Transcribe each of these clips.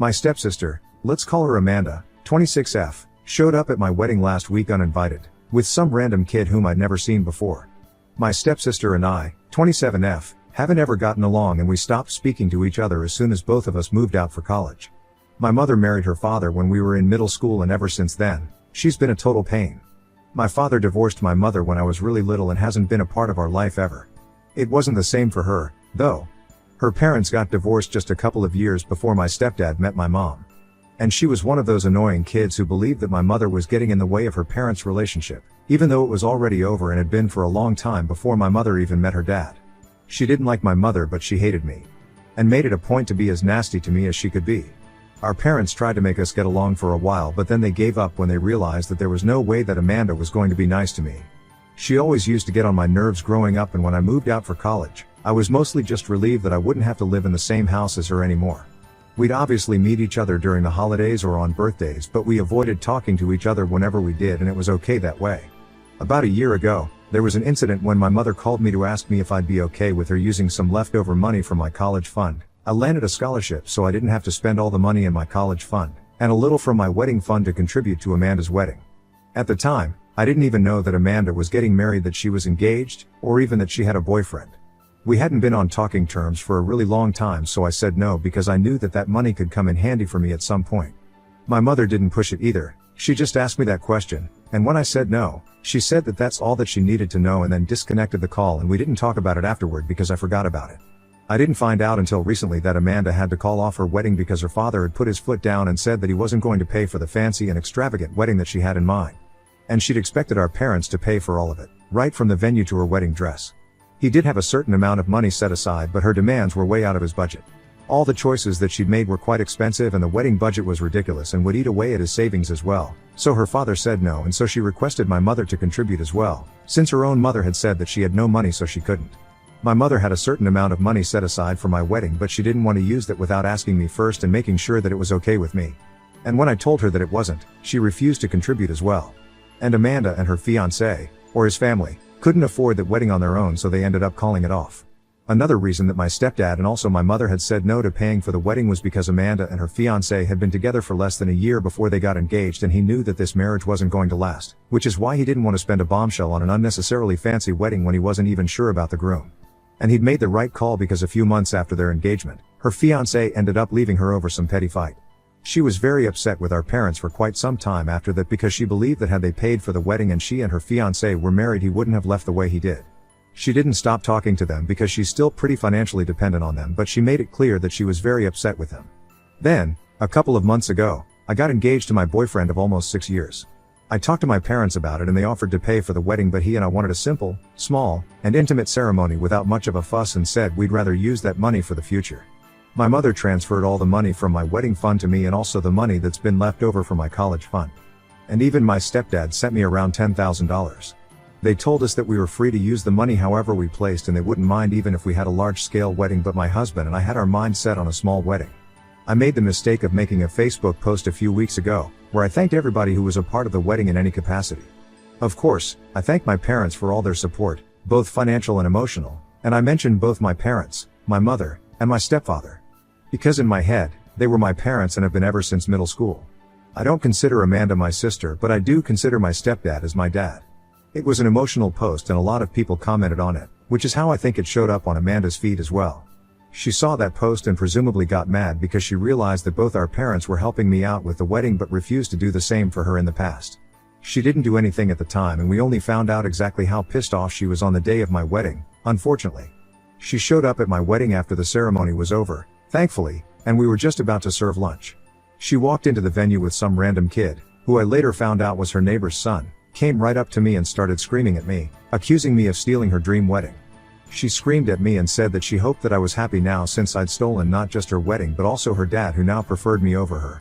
My stepsister, let's call her Amanda, 26F, showed up at my wedding last week uninvited, with some random kid whom I'd never seen before. My stepsister and I, 27F, haven't ever gotten along, and we stopped speaking to each other as soon as both of us moved out for college. My mother married her father when we were in middle school, and ever since then, she's been a total pain. My father divorced my mother when I was really little and hasn't been a part of our life ever. It wasn't the same for her, though. Her parents got divorced just a couple of years before my stepdad met my mom. And she was one of those annoying kids who believed that my mother was getting in the way of her parents' relationship, even though it was already over and had been for a long time before my mother even met her dad. She didn't like my mother, but she hated me, and made it a point to be as nasty to me as she could be. Our parents tried to make us get along for a while, but then they gave up when they realized that there was no way that Amanda was going to be nice to me. She always used to get on my nerves growing up, and when I moved out for college, I was mostly just relieved that I wouldn't have to live in the same house as her anymore. We'd obviously meet each other during the holidays or on birthdays, but we avoided talking to each other whenever we did, and it was okay that way. About a year ago, there was an incident when my mother called me to ask me if I'd be okay with her using some leftover money from my college fund. I landed a scholarship, so I didn't have to spend all the money in my college fund, and a little from my wedding fund to contribute to Amanda's wedding. At the time, I didn't even know that Amanda was getting married, that she was engaged, or even that she had a boyfriend. We hadn't been on talking terms for a really long time, so I said no because I knew that money could come in handy for me at some point. My mother didn't push it either. She just asked me that question, and when I said no, she said that that's all that she needed to know, and then disconnected the call, and we didn't talk about it afterward because I forgot about it. I didn't find out until recently that Amanda had to call off her wedding because her father had put his foot down and said that he wasn't going to pay for the fancy and extravagant wedding that she had in mind. And she'd expected our parents to pay for all of it, right from the venue to her wedding dress. He did have a certain amount of money set aside, but her demands were way out of his budget. All the choices that she'd made were quite expensive, and the wedding budget was ridiculous and would eat away at his savings as well. So her father said no, and so she requested my mother to contribute as well, since her own mother had said that she had no money, so she couldn't. My mother had a certain amount of money set aside for my wedding, but she didn't want to use that without asking me first and making sure that it was okay with me. And when I told her that it wasn't, she refused to contribute as well. And Amanda and her fiancé, or his family, couldn't afford that wedding on their own, so they ended up calling it off. Another reason that my stepdad and also my mother had said no to paying for the wedding was because Amanda and her fiancé had been together for less than a year before they got engaged, and he knew that this marriage wasn't going to last, which is why he didn't want to spend a bombshell on an unnecessarily fancy wedding when he wasn't even sure about the groom. And he'd made the right call, because a few months after their engagement, her fiancé ended up leaving her over some petty fight. She was very upset with our parents for quite some time after that, because she believed that had they paid for the wedding and she and her fiancé were married, he wouldn't have left the way he did. She didn't stop talking to them because she's still pretty financially dependent on them, but she made it clear that she was very upset with him. Then, a couple of months ago, I got engaged to my boyfriend of almost 6 years. I talked to my parents about it, and they offered to pay for the wedding, but he and I wanted a simple, small, and intimate ceremony without much of a fuss, and said we'd rather use that money for the future. My mother transferred all the money from my wedding fund to me, and also the money that's been left over from my college fund. And even my stepdad sent me around $10,000. They told us that we were free to use the money however we placed, and they wouldn't mind even if we had a large-scale wedding, but my husband and I had our mind set on a small wedding. I made the mistake of making a Facebook post a few weeks ago, where I thanked everybody who was a part of the wedding in any capacity. Of course, I thanked my parents for all their support, both financial and emotional, and I mentioned both my parents, my mother, and my stepfather. Because in my head, they were my parents and have been ever since middle school. I don't consider Amanda my sister, but I do consider my stepdad as my dad. It was an emotional post, and a lot of people commented on it, which is how I think it showed up on Amanda's feed as well. She saw that post and presumably got mad because she realized that both our parents were helping me out with the wedding but refused to do the same for her in the past. She didn't do anything at the time, and we only found out exactly how pissed off she was on the day of my wedding, unfortunately. She showed up at my wedding after the ceremony was over, thankfully, and we were just about to serve lunch. She walked into the venue with some random kid, who I later found out was her neighbor's son, came right up to me and started screaming at me, accusing me of stealing her dream wedding. She screamed at me and said that she hoped that I was happy now, since I'd stolen not just her wedding but also her dad, who now preferred me over her.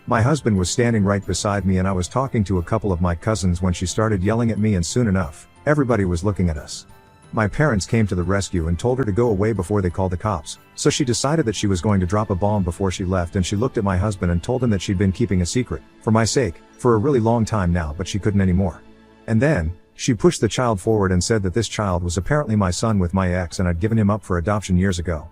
My husband was standing right beside me, and I was talking to a couple of my cousins when she started yelling at me, and soon enough, everybody was looking at us. My parents came to the rescue and told her to go away before they called the cops, so she decided that she was going to drop a bomb before she left, and she looked at my husband and told him that she'd been keeping a secret, for my sake, for a really long time now, but she couldn't anymore. And then, she pushed the child forward and said that this child was apparently my son with my ex, and I'd given him up for adoption years ago.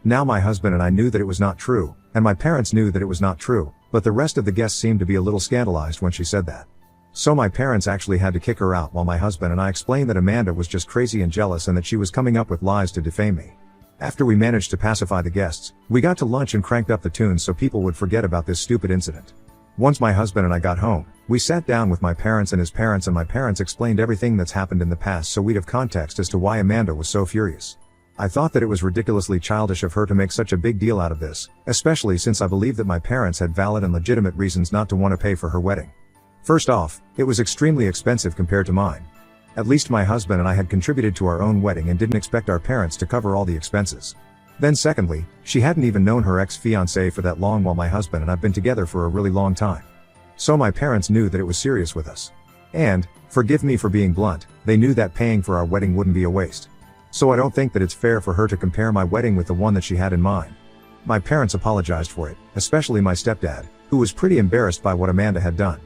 Now my husband and I knew that it was not true, and my parents knew that it was not true, but the rest of the guests seemed to be a little scandalized when she said that. So my parents actually had to kick her out while my husband and I explained that Amanda was just crazy and jealous and that she was coming up with lies to defame me. After we managed to pacify the guests, we got to lunch and cranked up the tunes so people would forget about this stupid incident. Once my husband and I got home, we sat down with my parents and his parents, and my parents explained everything that's happened in the past so we'd have context as to why Amanda was so furious. I thought that it was ridiculously childish of her to make such a big deal out of this, especially since I believe that my parents had valid and legitimate reasons not to want to pay for her wedding. First off, it was extremely expensive compared to mine. At least my husband and I had contributed to our own wedding and didn't expect our parents to cover all the expenses. Then secondly, she hadn't even known her ex-fiancé for that long while my husband and I've been together for a really long time. So my parents knew that it was serious with us. And, forgive me for being blunt, they knew that paying for our wedding wouldn't be a waste. So I don't think that it's fair for her to compare my wedding with the one that she had in mind. My parents apologized for it, especially my stepdad, who was pretty embarrassed by what Amanda had done.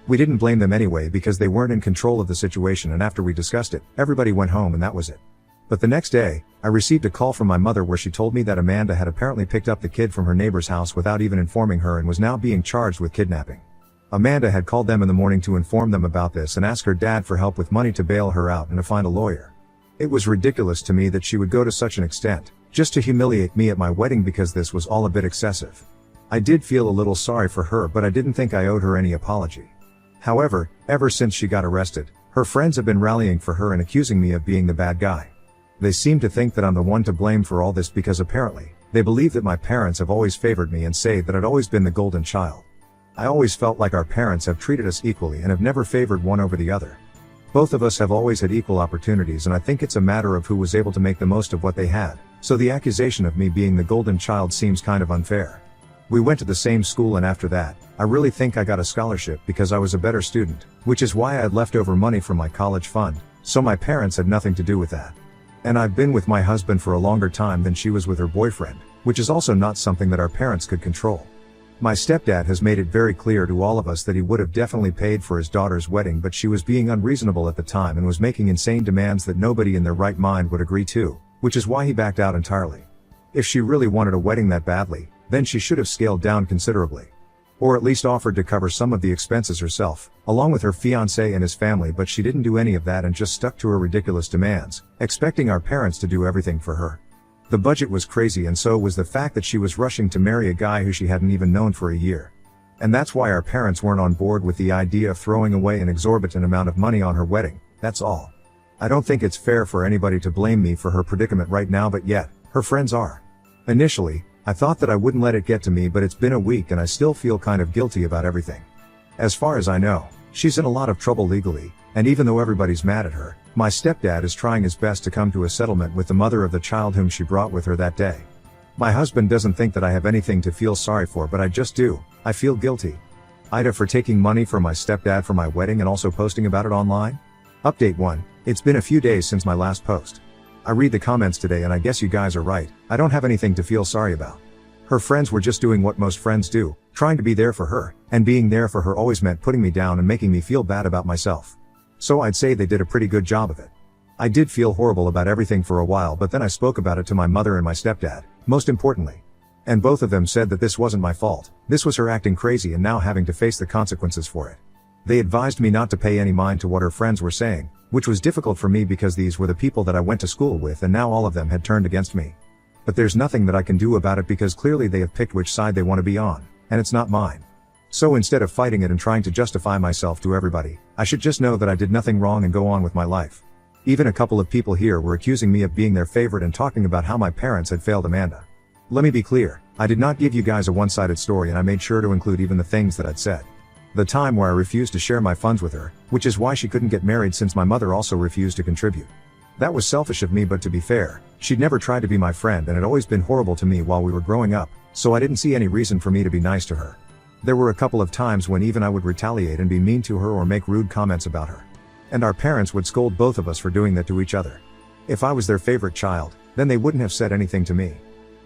We didn't blame them anyway because they weren't in control of the situation, and after we discussed it, everybody went home and that was it. But the next day, I received a call from my mother where she told me that Amanda had apparently picked up the kid from her neighbor's house without even informing her and was now being charged with kidnapping. Amanda had called them in the morning to inform them about this and ask her dad for help with money to bail her out and to find a lawyer. It was ridiculous to me that she would go to such an extent, just to humiliate me at my wedding, because this was all a bit excessive. I did feel a little sorry for her, but I didn't think I owed her any apology. However, ever since she got arrested, her friends have been rallying for her and accusing me of being the bad guy. They seem to think that I'm the one to blame for all this because apparently, they believe that my parents have always favored me and say that I'd always been the golden child. I always felt like our parents have treated us equally and have never favored one over the other. Both of us have always had equal opportunities, and I think it's a matter of who was able to make the most of what they had, so the accusation of me being the golden child seems kind of unfair. We went to the same school, and after that, I really think I got a scholarship because I was a better student, which is why I had leftover money from my college fund, so my parents had nothing to do with that. And I've been with my husband for a longer time than she was with her boyfriend, which is also not something that our parents could control. My stepdad has made it very clear to all of us that he would have definitely paid for his daughter's wedding, but she was being unreasonable at the time and was making insane demands that nobody in their right mind would agree to, which is why he backed out entirely. If she really wanted a wedding that badly, then she should have scaled down considerably. Or at least offered to cover some of the expenses herself, along with her fiancé and his family, but she didn't do any of that and just stuck to her ridiculous demands, expecting our parents to do everything for her. The budget was crazy, and so was the fact that she was rushing to marry a guy who she hadn't even known for a year. And that's why our parents weren't on board with the idea of throwing away an exorbitant amount of money on her wedding, that's all. I don't think it's fair for anybody to blame me for her predicament right now, but yet, her friends are. Initially, I thought that I wouldn't let it get to me, but it's been a week and I still feel kind of guilty about everything. As far as I know, she's in a lot of trouble legally, and even though everybody's mad at her, my stepdad is trying his best to come to a settlement with the mother of the child whom she brought with her that day. My husband doesn't think that I have anything to feel sorry for, but I just do. I feel guilty. Ida for taking money from my stepdad for my wedding and also posting about it online? Update 1. It's been a few days since my last post. I read the comments today and I guess you guys are right. I don't have anything to feel sorry about. Her friends were just doing what most friends do, trying to be there for her, and being there for her always meant putting me down and making me feel bad about myself. So I'd say they did a pretty good job of it. I did feel horrible about everything for a while, but then I spoke about it to my mother and my stepdad, most importantly. And both of them said that this wasn't my fault, this was her acting crazy and now having to face the consequences for it. They advised me not to pay any mind to what her friends were saying, which was difficult for me because these were the people that I went to school with and now all of them had turned against me. But there's nothing that I can do about it because clearly they have picked which side they want to be on, and it's not mine. So instead of fighting it and trying to justify myself to everybody, I should just know that I did nothing wrong and go on with my life. Even a couple of people here were accusing me of being their favorite and talking about how my parents had failed Amanda. Let me be clear, I did not give you guys a one-sided story, and I made sure to include even the things that I'd said. The time where I refused to share my funds with her, which is why she couldn't get married since my mother also refused to contribute. That was selfish of me, but to be fair, she'd never tried to be my friend and had always been horrible to me while we were growing up, so I didn't see any reason for me to be nice to her. There were a couple of times when even I would retaliate and be mean to her or make rude comments about her. And our parents would scold both of us for doing that to each other. If I was their favorite child, then they wouldn't have said anything to me.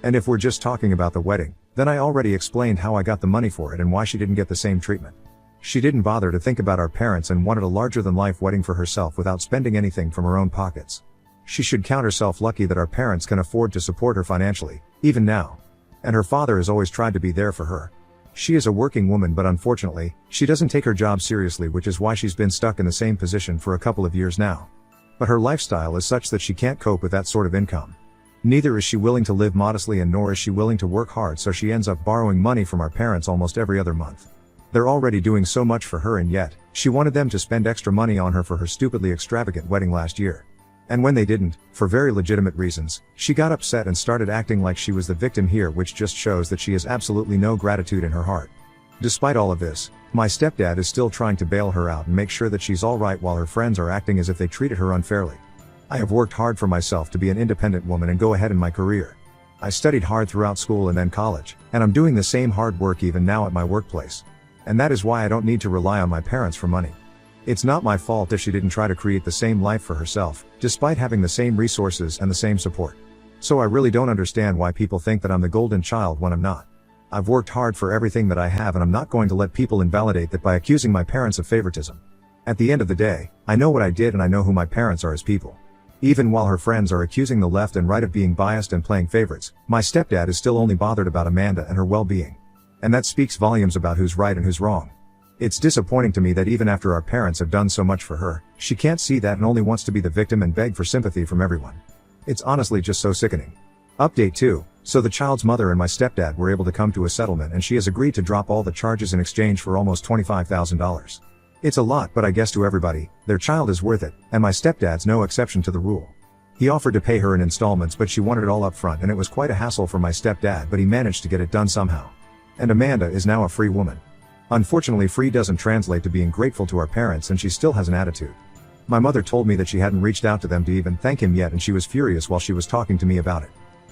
And if we're just talking about the wedding, then I already explained how I got the money for it and why she didn't get the same treatment. She didn't bother to think about our parents and wanted a larger-than-life wedding for herself without spending anything from her own pockets. She should count herself lucky that our parents can afford to support her financially, even now. And her father has always tried to be there for her. She is a working woman, but unfortunately, she doesn't take her job seriously, which is why she's been stuck in the same position for a couple of years now. But her lifestyle is such that she can't cope with that sort of income. Neither is she willing to live modestly, and nor is she willing to work hard, so she ends up borrowing money from our parents almost every other month. They're already doing so much for her, and yet, she wanted them to spend extra money on her for her stupidly extravagant wedding last year. And when they didn't, for very legitimate reasons, she got upset and started acting like she was the victim here, which just shows that she has absolutely no gratitude in her heart. Despite all of this, my stepdad is still trying to bail her out and make sure that she's alright, while her friends are acting as if they treated her unfairly. I have worked hard for myself to be an independent woman and go ahead in my career. I studied hard throughout school and then college, and I'm doing the same hard work even now at my workplace. And that is why I don't need to rely on my parents for money. It's not my fault if she didn't try to create the same life for herself, despite having the same resources and the same support. So I really don't understand why people think that I'm the golden child when I'm not. I've worked hard for everything that I have, and I'm not going to let people invalidate that by accusing my parents of favoritism. At the end of the day, I know what I did and I know who my parents are as people. Even while her friends are accusing the left and right of being biased and playing favorites, my stepdad is still only bothered about Amanda and her well-being. And that speaks volumes about who's right and who's wrong. It's disappointing to me that even after our parents have done so much for her, she can't see that and only wants to be the victim and beg for sympathy from everyone. It's honestly just so sickening. Update 2. So the child's mother and my stepdad were able to come to a settlement, and she has agreed to drop all the charges in exchange for almost $25,000. It's a lot, but I guess to everybody, their child is worth it, and my stepdad's no exception to the rule. He offered to pay her in installments, but she wanted it all up front, and it was quite a hassle for my stepdad, but he managed to get it done somehow. And Amanda is now a free woman. Unfortunately, free doesn't translate to being grateful to our parents, and she still has an attitude. My mother told me that she hadn't reached out to them to even thank him yet, and she was furious while she was talking to me about it.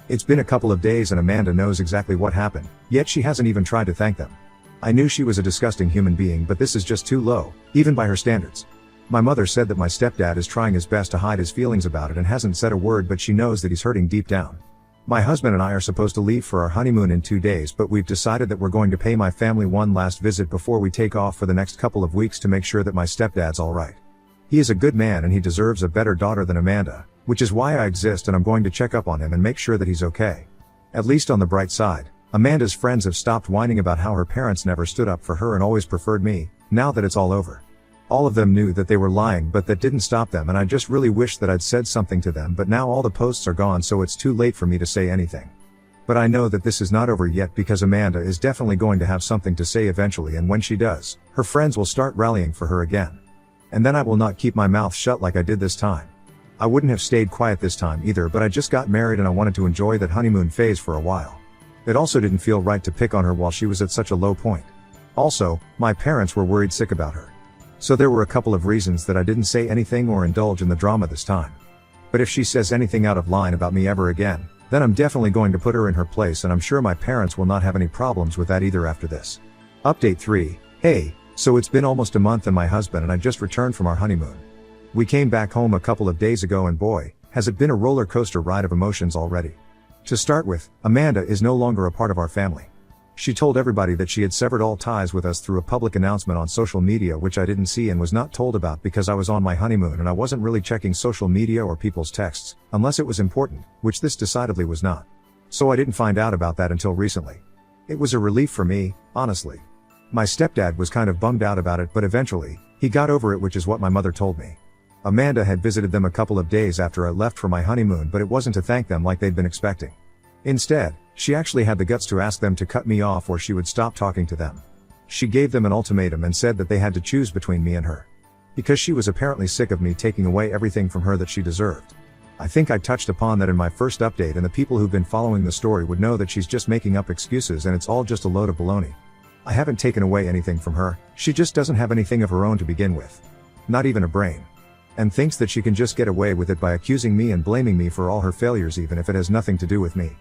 It's been a couple of days and Amanda knows exactly what happened, yet she hasn't even tried to thank them. I knew she was a disgusting human being, but this is just too low, even by her standards. My mother said that my stepdad is trying his best to hide his feelings about it and hasn't said a word, but she knows that he's hurting deep down. My husband and I are supposed to leave for our honeymoon in 2 days, but we've decided that we're going to pay my family one last visit before we take off for the next couple of weeks to make sure that my stepdad's alright. He is a good man and he deserves a better daughter than Amanda, which is why I exist, and I'm going to check up on him and make sure that he's okay. At least on the bright side, Amanda's friends have stopped whining about how her parents never stood up for her and always preferred me, now that it's all over. All of them knew that they were lying, but that didn't stop them, and I just really wish that I'd said something to them, but now all the posts are gone, so it's too late for me to say anything. But I know that this is not over yet, because Amanda is definitely going to have something to say eventually, and when she does, her friends will start rallying for her again. And then I will not keep my mouth shut like I did this time. I wouldn't have stayed quiet this time either, but I just got married and I wanted to enjoy that honeymoon phase for a while. It also didn't feel right to pick on her while she was at such a low point. Also, my parents were worried sick about her. So there were a couple of reasons that I didn't say anything or indulge in the drama this time. But if she says anything out of line about me ever again, then I'm definitely going to put her in her place, and I'm sure my parents will not have any problems with that either after this. Update 3. Hey, so it's been almost a month and my husband and I just returned from our honeymoon. We came back home a couple of days ago, and boy, has it been a roller coaster ride of emotions already. To start with, Amanda is no longer a part of our family. She told everybody that she had severed all ties with us through a public announcement on social media, which I didn't see and was not told about because I was on my honeymoon and I wasn't really checking social media or people's texts, unless it was important, which this decidedly was not. So I didn't find out about that until recently. It was a relief for me, honestly. My stepdad was kind of bummed out about it, but eventually, he got over it, which is what my mother told me. Amanda had visited them a couple of days after I left for my honeymoon, but it wasn't to thank them like they'd been expecting. Instead, she actually had the guts to ask them to cut me off or she would stop talking to them. She gave them an ultimatum and said that they had to choose between me and her. Because she was apparently sick of me taking away everything from her that she deserved. I think I touched upon that in my first update, and the people who've been following the story would know that she's just making up excuses and it's all just a load of baloney. I haven't taken away anything from her, she just doesn't have anything of her own to begin with. Not even a brain. And thinks that she can just get away with it by accusing me and blaming me for all her failures, even if it has nothing to do with me.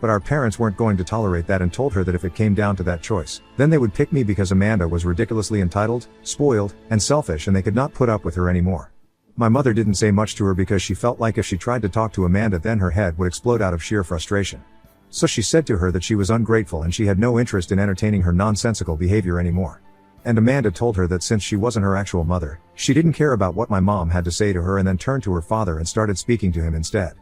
But our parents weren't going to tolerate that and told her that if it came down to that choice, then they would pick me because Amanda was ridiculously entitled, spoiled, and selfish, and they could not put up with her anymore. My mother didn't say much to her because she felt like if she tried to talk to Amanda, then her head would explode out of sheer frustration. So she said to her that she was ungrateful and she had no interest in entertaining her nonsensical behavior anymore. And Amanda told her that since she wasn't her actual mother, she didn't care about what my mom had to say to her, and then turned to her father and started speaking to him instead.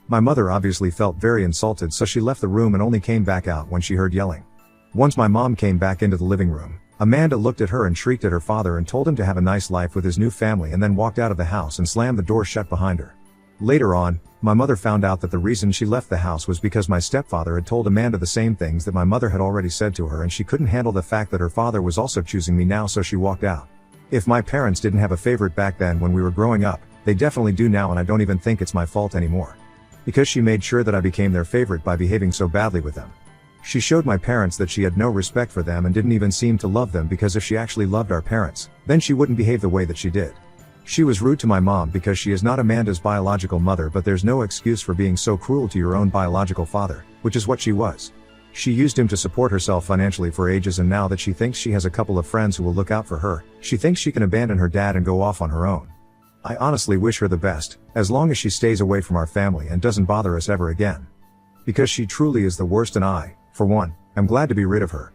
My mother obviously felt very insulted, so she left the room and only came back out when she heard yelling. Once my mom came back into the living room, Amanda looked at her and shrieked at her father and told him to have a nice life with his new family, and then walked out of the house and slammed the door shut behind her. Later on, my mother found out that the reason she left the house was because my stepfather had told Amanda the same things that my mother had already said to her, and she couldn't handle the fact that her father was also choosing me now, so she walked out. If my parents didn't have a favorite back then when we were growing up, they definitely do now, and I don't even think it's my fault anymore. Because she made sure that I became their favorite by behaving so badly with them. She showed my parents that she had no respect for them and didn't even seem to love them, because if she actually loved our parents, then she wouldn't behave the way that she did. She was rude to my mom because she is not Amanda's biological mother, but there's no excuse for being so cruel to your own biological father, which is what she was. She used him to support herself financially for ages, and now that she thinks she has a couple of friends who will look out for her, she thinks she can abandon her dad and go off on her own. I honestly wish her the best, as long as she stays away from our family and doesn't bother us ever again. Because she truly is the worst, and I, for one, am glad to be rid of her.